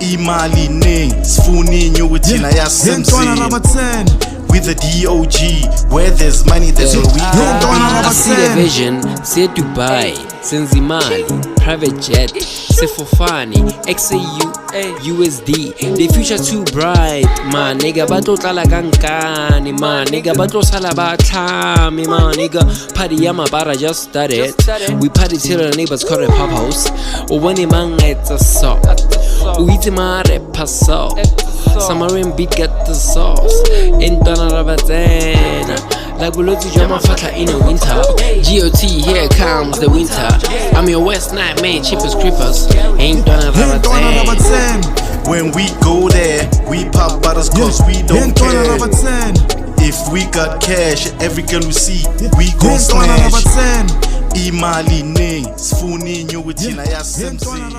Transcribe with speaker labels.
Speaker 1: Imali ning sifuni nyokuthina yasemzini with the DOG, where there's money, there's all we go.
Speaker 2: I see the vision, say Dubai, Senzimali, private jet, Sefofani, XAU, USD. The future too bright, my nigga. Bato tlala kankani, my nigga. Bato sala batlami, my nigga. Party yama bara just started. We party till the neighbors call it pop house. Or when the man gets a saw, we eat my rap so. Samarin beat get the sauce. In Rabatena, like Buloti Jama Fata in the winter. GOT, here comes the winter. I'm your West Night man, cheap as creepers. Ain't done Rabatena.
Speaker 1: When we go there, we pop bottles cause we don't care. If we got cash, every girl we see, we gon' smash. Imali ning, sifuni nyokuthina yasemzini.